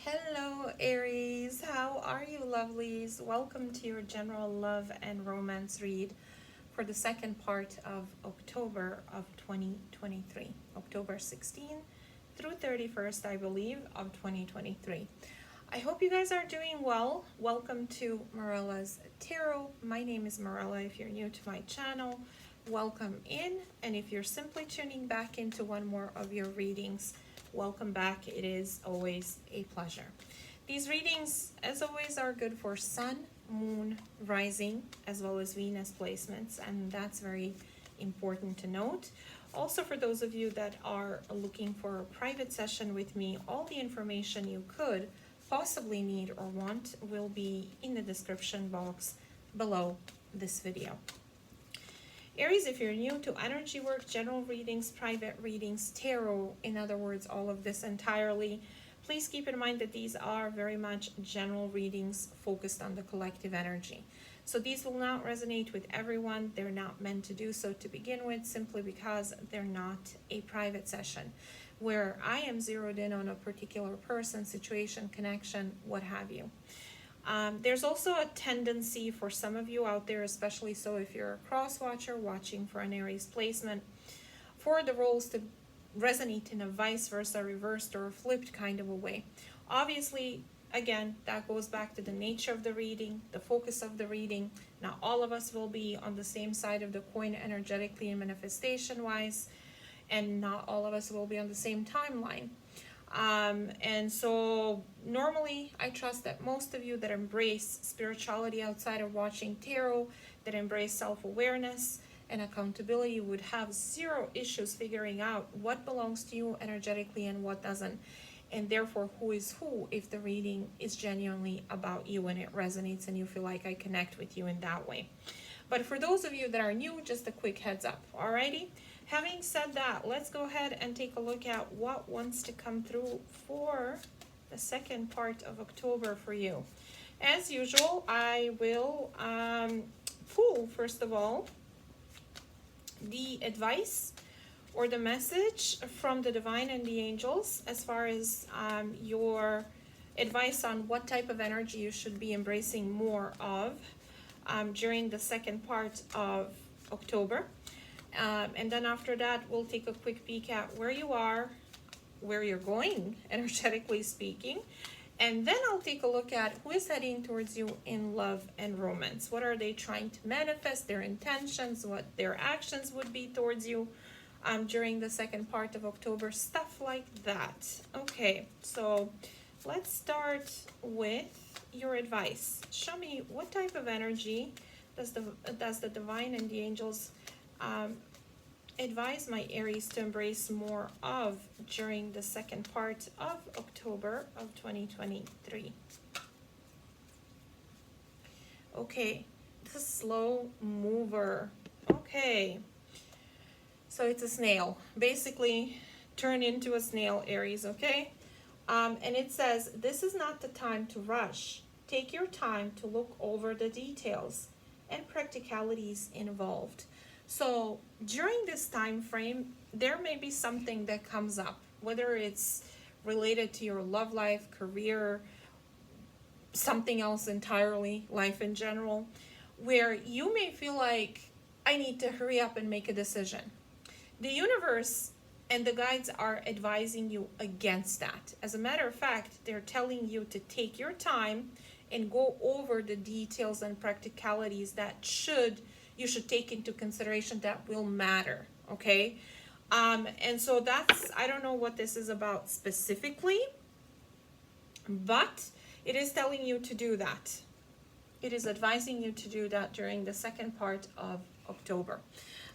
Hello Aries, how are you lovelies? Welcome to your general love and romance read for the second part of October of 2023. October 16th through 31st, I believe, of 2023. I hope you guys are doing well. Welcome to Morella's Tarot. My name is Morella. If you're new to my channel, welcome in. And if you're simply tuning back into one more of your readings, welcome back. It is always a pleasure. These readings, as always, are good for Sun, Moon, Rising, as well as Venus placements, and that's very important to note. Also, for those of you that are looking for a private session with me, all the information you could possibly need or want will be in the description box below this video. Aries, if you're new to energy work, general readings, private readings, tarot, in other words, all of this entirely, please keep in mind that these are very much general readings focused on the collective energy. So these will not resonate with everyone. They're not meant to do so to begin with, simply because they're not a private session where I am zeroed in on a particular person, situation, connection, what have you. There's also a tendency for some of you out there, especially so if you're a cross watcher watching for an Aries placement, for the roles to resonate in a vice versa, reversed or flipped kind of a way. Obviously, again, that goes back to the nature of the reading, the focus of the reading. Not all of us will be on the same side of the coin energetically and manifestation wise, and not all of us will be on the same timeline. And so normally I trust that most of you that embrace spirituality outside of watching tarot, that embrace self-awareness and accountability, would have zero issues figuring out what belongs to you energetically and what doesn't, and therefore who is who if the reading is genuinely about you and it resonates and you feel like I connect with you in that way. But for those of you that are new, just a quick heads up. Alrighty, having said that, let's go ahead and take a look at what wants to come through for the second part of October for you. As usual, I will pull, first of all, the advice or the message from the divine and the angels as far as your advice on what type of energy you should be embracing more of during the second part of October. And then after that, we'll take a quick peek at where you are, where you're going, energetically speaking. And then I'll take a look at who is heading towards you in love and romance. What are they trying to manifest, their intentions, what their actions would be towards you during the second part of October, stuff like that. Okay, so let's start with your advice. Show me what type of energy does the divine and the angels advise my Aries to embrace more of during the second part of October of 2023. Okay, the slow mover. Okay, so it's a snail. Basically, turn into a snail, Aries, okay? And it says, this is not the time to rush. Take your time to look over the details and practicalities involved. So during this time frame, there may be something that comes up, whether it's related to your love life, career, something else entirely, life in general, where you may feel like, I need to hurry up and make a decision. The universe and the guides are advising you against that. As a matter of fact, they're telling you to take your time and go over the details and practicalities that you should take into consideration that will matter, okay? And so that's, I don't know what this is about specifically, but it is telling you to do that. It is advising you to do that during the second part of October.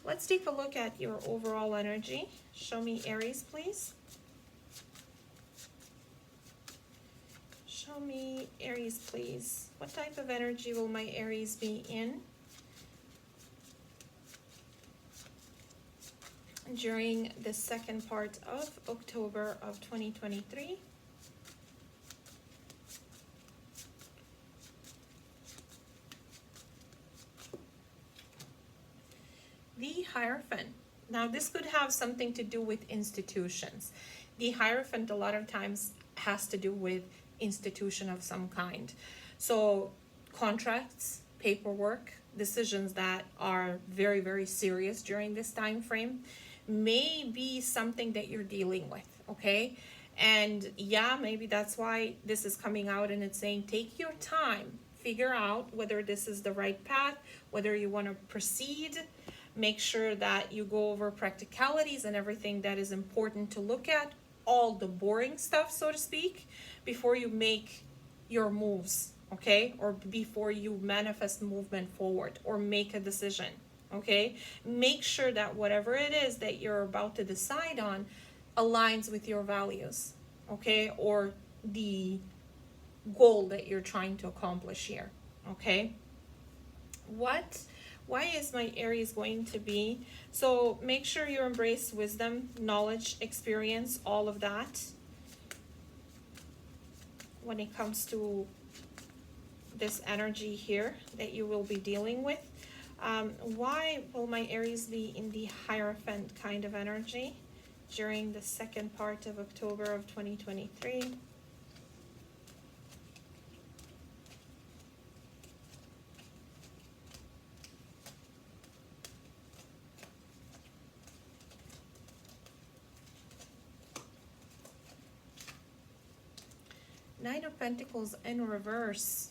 Let's take a look at your overall energy. Show me Aries, please. Show me Aries, please. What type of energy will my Aries be in during the second part of October of 2023? The Hierophant. Now, this could have something to do with institutions. The Hierophant a lot of times has to do with institution of some kind. So contracts, paperwork, decisions that are very, very serious during this time frame may be something that you're dealing with, okay? And yeah, maybe that's why this is coming out and it's saying take your time, figure out whether this is the right path, whether you want to proceed. Make sure that you go over practicalities and everything that is important to look at, all the boring stuff, so to speak, before you make your moves, okay? Or before you manifest movement forward or make a decision, okay? Make sure that whatever it is that you're about to decide on aligns with your values, okay? Or the goal that you're trying to accomplish here, okay? Why is my Aries going to be? So make sure you embrace wisdom, knowledge, experience, all of that when it comes to this energy here that you will be dealing with. Why will my Aries be in the Hierophant kind of energy during the second part of October of 2023? Nine of Pentacles in reverse.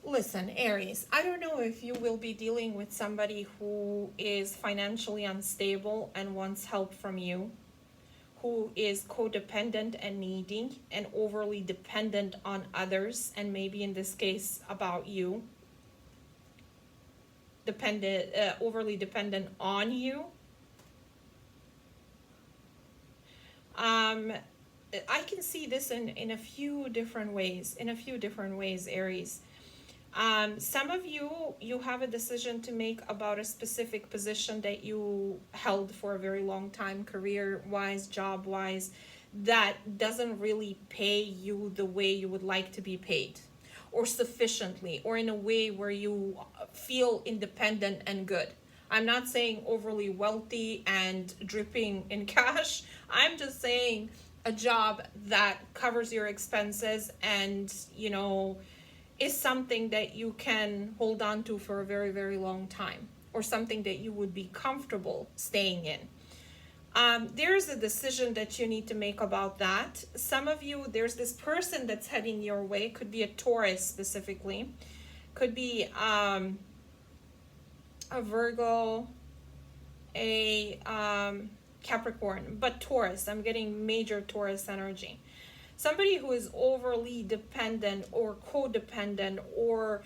Listen, Aries, I don't know if you will be dealing with somebody who is financially unstable and wants help from you, who is codependent and needy and overly dependent on others, and maybe in this case about you, overly dependent on you. I can see this in a few different ways, Aries. Some of you have a decision to make about a specific position that you held for a very long time, career-wise, job-wise, that doesn't really pay you the way you would like to be paid, or sufficiently, or in a way where you feel independent and good. I'm not saying overly wealthy and dripping in cash. I'm just saying a job that covers your expenses and, you know, is something that you can hold on to for a very, very long time, or something that you would be comfortable staying in. There's a decision that you need to make about that. Some of you, there's this person that's heading your way. Could be a Taurus specifically. Could be a Virgo, a Capricorn, but Taurus. I'm getting major Taurus energy. Somebody who is overly dependent or codependent or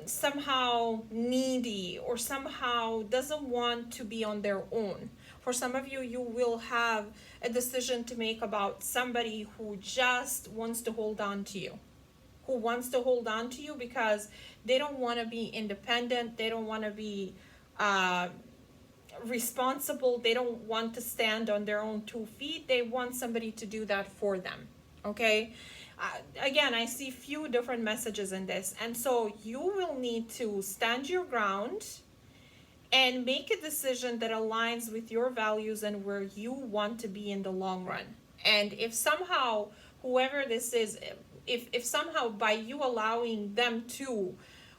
somehow needy or somehow doesn't want to be on their own. For some of you, you will have a decision to make about somebody who just wants to hold on to you. Who wants to hold on to you because they don't want to be independent. They don't want to be responsible. They don't want to stand on their own 2 feet. They want somebody to do that for them. Okay? Again, I see few different messages in this. And so you will need to stand your ground and make a decision that aligns with your values and where you want to be in the long run. And if somehow, whoever this is, if somehow by you allowing them to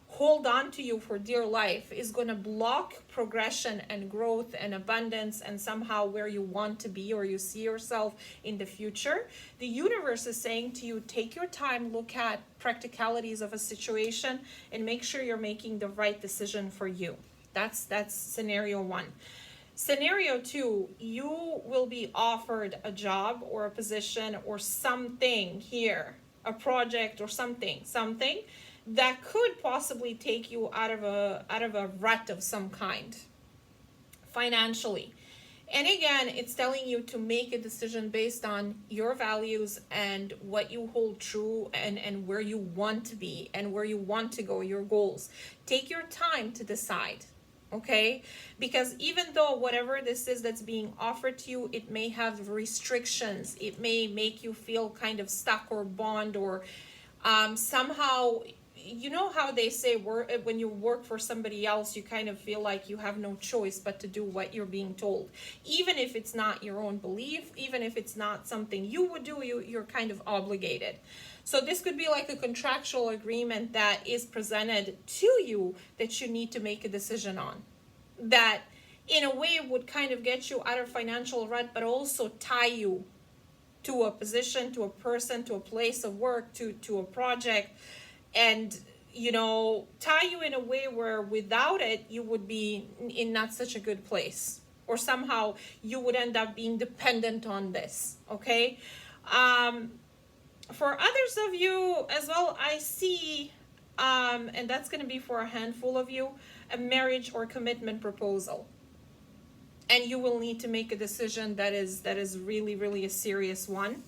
hold on to you for dear life is going to block progression and growth and abundance and somehow where you want to be or you see yourself in the future, the universe is saying to you, take your time, look at practicalities of a situation and make sure you're making the right decision for you. That's scenario 1. Scenario 2, you will be offered a job or a position or something here, a project or something that could possibly take you out of a rut of some kind financially. And again, it's telling you to make a decision based on your values and what you hold true and where you want to be and where you want to go, your goals. Take your time to decide. Okay, because even though whatever this is that's being offered to you, it may have restrictions, it may make you feel kind of stuck or bound or somehow you know how they say when you work for somebody else, you kind of feel like you have no choice but to do what you're being told, even if it's not your own belief, even if it's not something you would do. You're kind of obligated. So this could be like a contractual agreement that is presented to you that you need to make a decision on, that in a way would kind of get you out of financial rut, but also tie you to a position, to a person, to a place of work, to a project, and tie you in a way where without it you would be in not such a good place, or somehow you would end up being dependent on this. Okay. For others of you as well, I see, and that's going to be for a handful of you, a marriage or commitment proposal. And you will need to make a decision that is really, really a serious one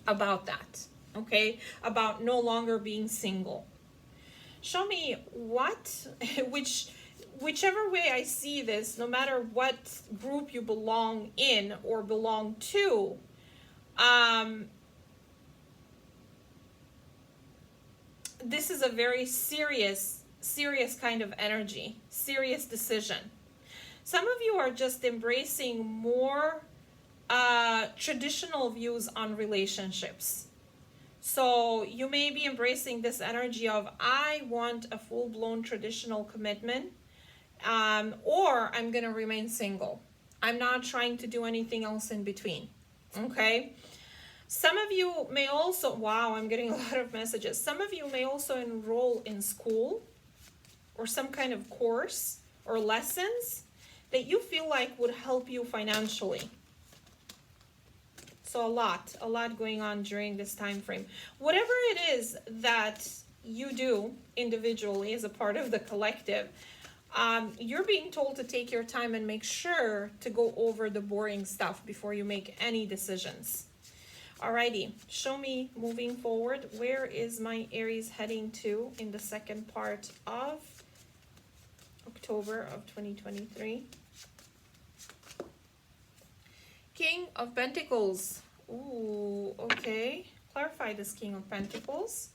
about that. Okay? About no longer being single. Show me whichever way I see this, no matter what group you belong in or belong to, this is a very serious kind of energy, serious decision. Some of you are just embracing more traditional views on relationships. So you may be embracing this energy of, I want a full-blown traditional commitment, or I'm going to remain single. I'm not trying to do anything else in between. Okay? Some of you may also, wow, I'm getting a lot of messages. Some of you may also enroll in school or some kind of course or lessons that you feel like would help you financially. So a lot going on during this time frame. Whatever it is that you do individually as a part of the collective, you're being told to take your time and make sure to go over the boring stuff before you make any decisions. Alrighty, show me moving forward. Where is my Aries heading to in the second part of October of 2023? King of Pentacles. Ooh, okay. Clarify this King of Pentacles.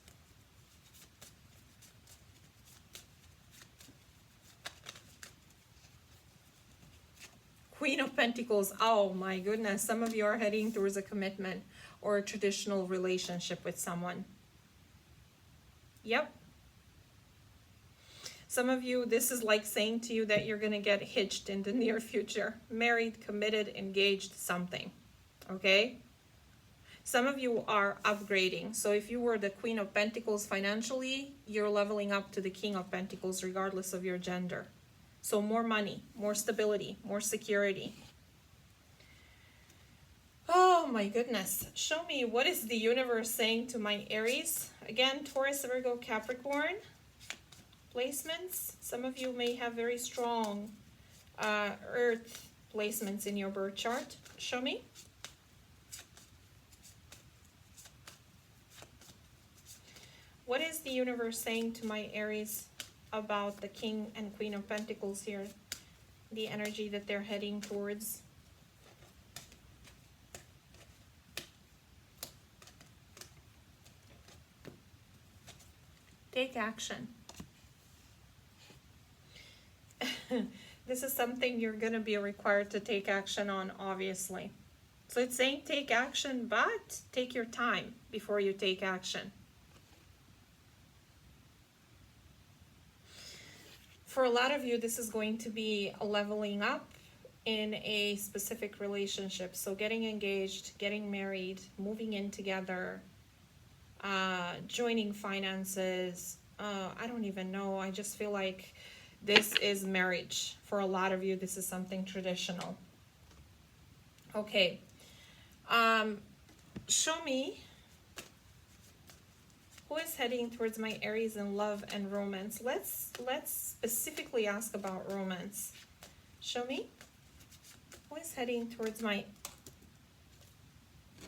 Queen of Pentacles. Oh my goodness. Some of you are heading towards a commitment or a traditional relationship with someone. Yep. Some of you, this is like saying to you that you're going to get hitched in the near future. Married, committed, engaged, something. Okay? Some of you are upgrading. So if you were the Queen of Pentacles financially, you're leveling up to the King of Pentacles regardless of your gender. So more money, more stability, more security. Oh my goodness. Show me, what is the universe saying to my Aries? Again, Taurus, Virgo, Capricorn. Placements. Some of you may have very strong earth placements in your birth chart. Show me. What is the universe saying to my Aries about the King and Queen of Pentacles here? The energy that they're heading towards. Take action. This is something you're going to be required to take action on, obviously. So it's saying take action, but take your time before you take action. For a lot of you, this is going to be a leveling up in a specific relationship. So getting engaged, getting married, moving in together, joining finances. I don't even know. I just feel like this is marriage. For a lot of you, this is something traditional. Okay. Show me who is heading towards my Aries in love and romance. Let's specifically ask about romance. Show me who is heading towards my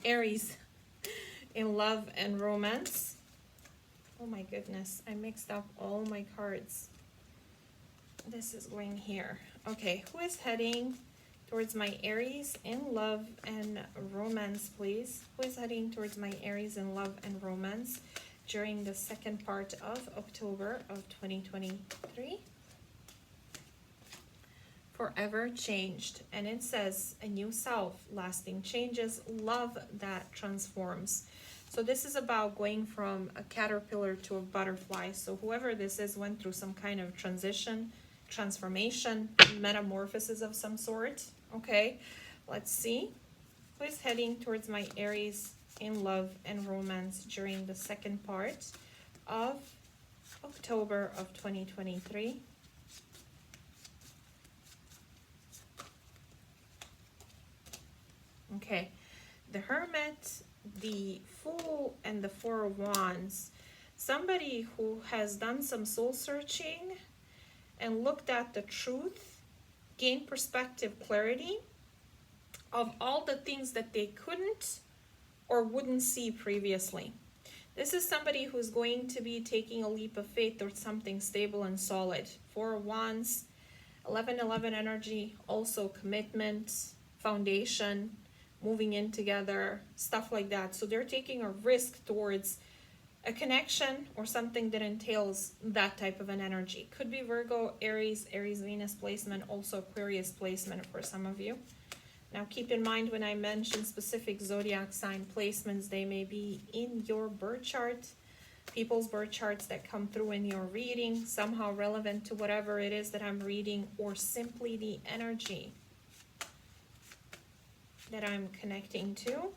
Aries in love and romance. Oh my goodness, I mixed up all my cards. This is going here. Okay, who is heading towards my Aries in love and romance, please? Who is heading towards my Aries in love and romance? during the second part of October of 2023. Forever changed. And it says a new self, lasting changes, love that transforms. So this is about going from a caterpillar to a butterfly. So whoever this is went through some kind of transition, transformation, metamorphosis of some sort. Okay, let's see. Who is heading towards my Aries in love and romance during the second part of October of 2023? Okay, the Hermit, the Fool, and the Four of Wands. Somebody who has done some soul searching and looked at the truth, gained perspective, clarity of all the things that they couldn't or wouldn't see previously. This is somebody who's going to be taking a leap of faith towards something stable and solid. Four of Wands, 11-11 energy, also commitment, foundation, moving in together, stuff like that. So they're taking a risk towards a connection or something that entails that type of an energy. Could be Virgo, Aries, Venus placement, also Aquarius placement for some of you. Now keep in mind when I mention specific zodiac sign placements, they may be in your birth chart, people's birth charts that come through in your reading, somehow relevant to whatever it is that I'm reading, or simply the energy that I'm connecting to.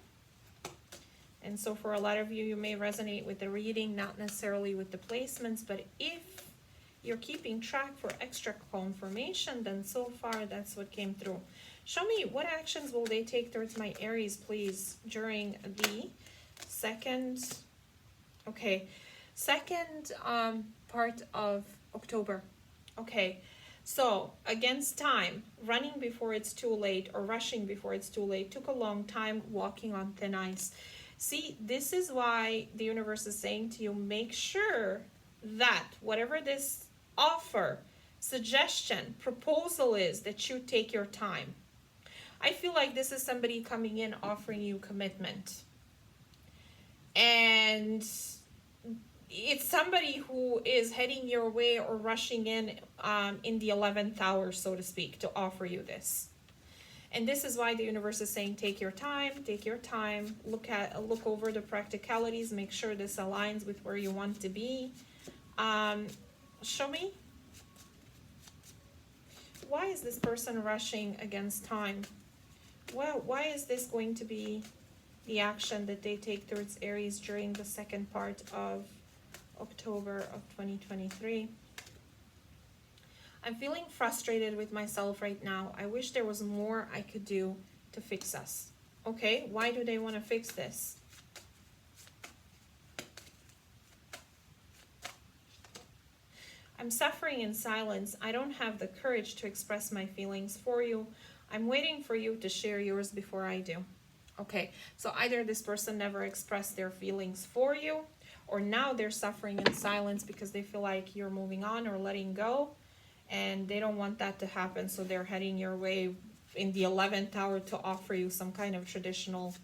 And so for a lot of you, you may resonate with the reading, not necessarily with the placements, but if you're keeping track for extra confirmation, then so far that's what came through. Show me what actions will they take towards my Aries, please, during the second, second part of October. Okay, so against time, running before it's too late or rushing before it's too late, took a long time, walking on thin ice. See, this is why the universe is saying to you, make sure that whatever this offer, suggestion, proposal is, that you take your time. I feel like this is somebody coming in offering you commitment. And it's somebody who is heading your way or rushing in the 11th hour, so to speak, to offer you this. And this is why the universe is saying, take your time, look over the practicalities, make sure this aligns with where you want to be. Show me. Why is this person rushing against time? Well, why is this going to be the action that they take towards Aries during the second part of October of 2023? I'm feeling frustrated with myself right now. I wish there was more I could do to fix us. Okay, why do they want to fix this? I'm suffering in silence. I don't have the courage to express my feelings for you. I'm waiting for you to share yours before I do. Okay, so either this person never expressed their feelings for you, or now they're suffering in silence because they feel like you're moving on or letting go, and they don't want that to happen, so they're heading your way in the 11th hour to offer you some kind of traditional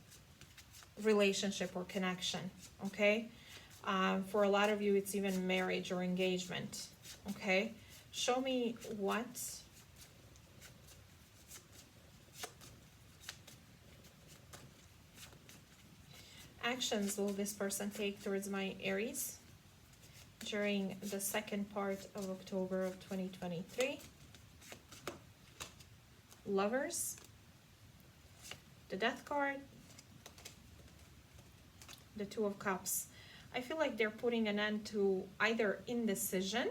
relationship or connection. Okay, for a lot of you, it's even marriage or engagement. Okay, show me what actions will this person take towards my Aries during the second part of October of 2023. Lovers, the Death card, the Two of Cups. I feel like they're putting an end to either indecision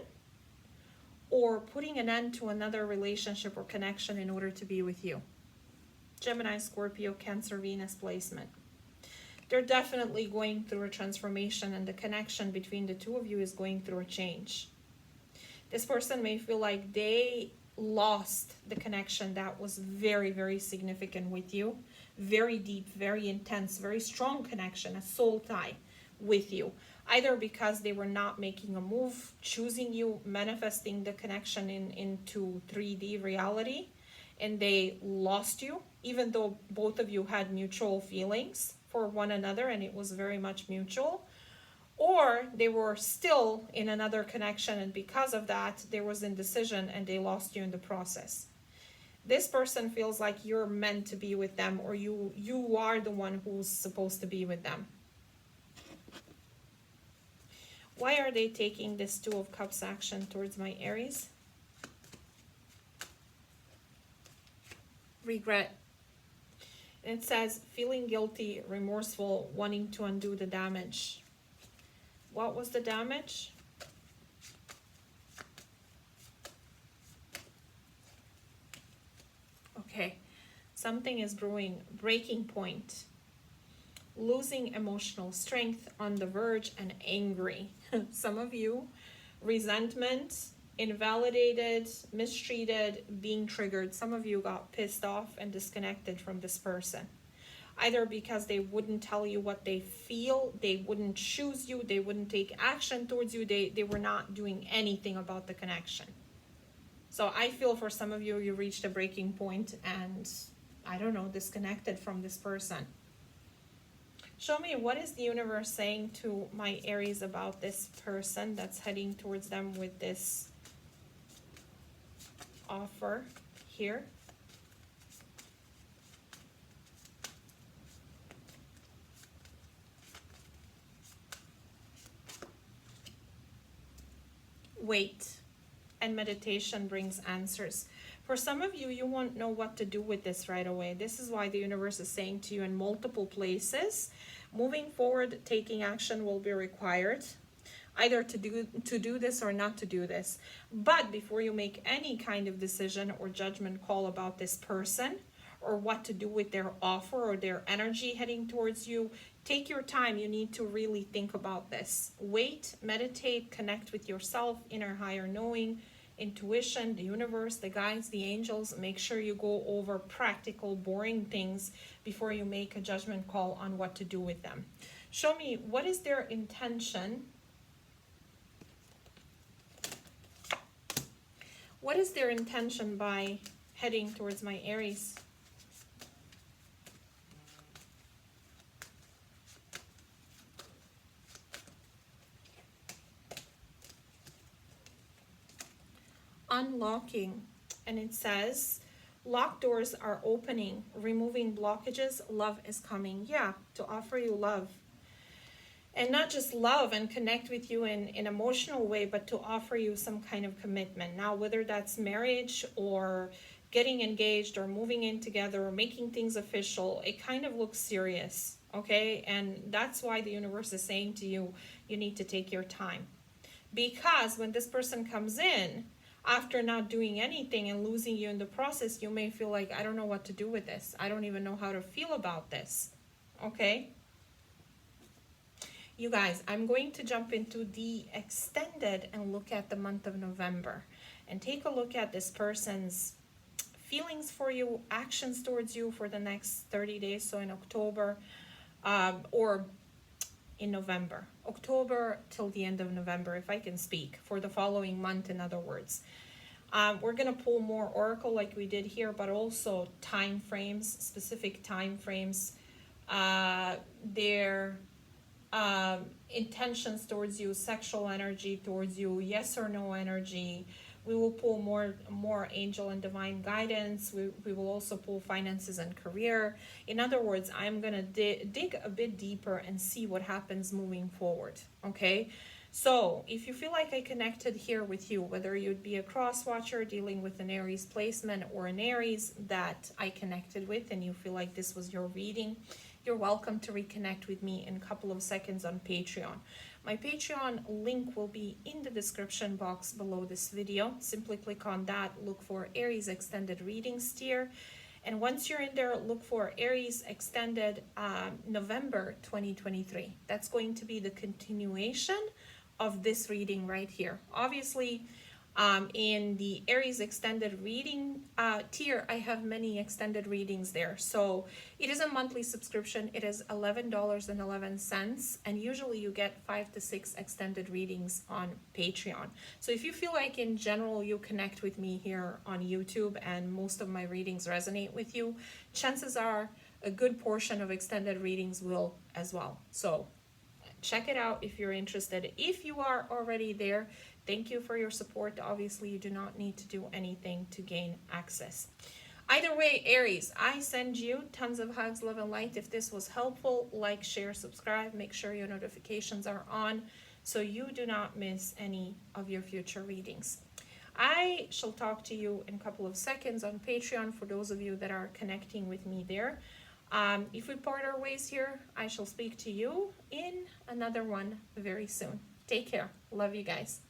or putting an end to another relationship or connection in order to be with you. Gemini, Scorpio, Cancer, Venus placement. They're definitely going through a transformation, and the connection between the two of you is going through a change. This person may feel like they lost the connection that was very, very significant with you. Very deep, very intense, very strong connection, a soul tie with you. Either because they were not making a move, choosing you, manifesting the connection into 3D reality, and they lost you, even though both of you had mutual feelings for one another and it was very much mutual. or they were still in another connection, and because of that there was indecision and they lost you in the process. This person feels like you're meant to be with them, or you are the one who's supposed to be with them. Why are they taking this Two of Cups action towards my Aries? Regret. It says feeling guilty, remorseful, wanting to undo the damage. What was the damage? Okay, something is brewing. Breaking point. Losing emotional strength, on the verge, and angry. Some of you, resentment, invalidated, mistreated, being triggered. Some of you got pissed off and disconnected from this person. Either because they wouldn't tell you what they feel, they wouldn't choose you, they wouldn't take action towards you, they were not doing anything about the connection. So I feel for some of you, you reached a breaking point and, I don't know, disconnected from this person. Show me, what is the universe saying to my Aries about this person that's heading towards them with this offer here? Wait, and meditation brings answers. For some of you, you won't know what to do with this right away. This is why the universe is saying to you in multiple places, moving forward, taking action will be required, either to do this or not to do this. But before you make any kind of decision or judgment call about this person, or what to do with their offer or their energy heading towards you, take your time. You need to really think about this. Wait, meditate, connect with yourself, inner higher knowing, intuition, the universe, the guides, the angels. Make sure you go over practical, boring things before you make a judgment call on what to do with them. Show me, what is their intention? What is their intention by heading towards my Aries? Unlocking, and it says locked doors are opening, removing blockages, love is coming. Yeah, to offer you love, and not just love and connect with you in an emotional way, but to offer you some kind of commitment. Now, whether that's marriage or getting engaged or moving in together or making things official, it kind of looks serious, okay? And that's why the universe is saying to you, you need to take your time, because when this person comes in, after not doing anything and losing you in the process, you may feel like, I don't know what to do with this. I don't even know how to feel about this. Okay? You guys, I'm going to jump into the extended and look at the month of November and take a look at this person's feelings for you, actions towards you for the next 30 days. So in October, or in November, October till the end of November, if I can speak, for the following month, in other words. We're going to pull more oracle like we did here, but also time frames, specific time frames, their intentions towards you, sexual energy towards you, yes or no energy. We will pull more angel and divine guidance. We will also pull finances and career. In other words, I'm going to dig a bit deeper and see what happens moving forward, okay? So if you feel like I connected here with you, whether you'd be a cross watcher dealing with an Aries placement or an Aries that I connected with, and you feel like this was your reading, you're welcome to reconnect with me in a couple of seconds on Patreon. My Patreon link will be in the description box below this video. Simply click on that, look for Aries Extended Readings tier. And once you're in there, look for Aries Extended November 2023. That's going to be the continuation of this reading right here. Obviously, in the Aries Extended Reading tier, I have many extended readings there. So it is a monthly subscription. It is $11.11, and usually you get 5 to 6 extended readings on Patreon. So if you feel like in general you connect with me here on YouTube and most of my readings resonate with you, chances are a good portion of extended readings will as well. So check it out if you're interested. If you are already there, thank you for your support. Obviously, you do not need to do anything to gain access. Either way, Aries, I send you tons of hugs, love, and light. If this was helpful, like, share, subscribe. Make sure your notifications are on so you do not miss any of your future readings. I shall talk to you in a couple of seconds on Patreon for those of you that are connecting with me there. If we part our ways here, I shall speak to you in another one very soon. Take care. Love you guys.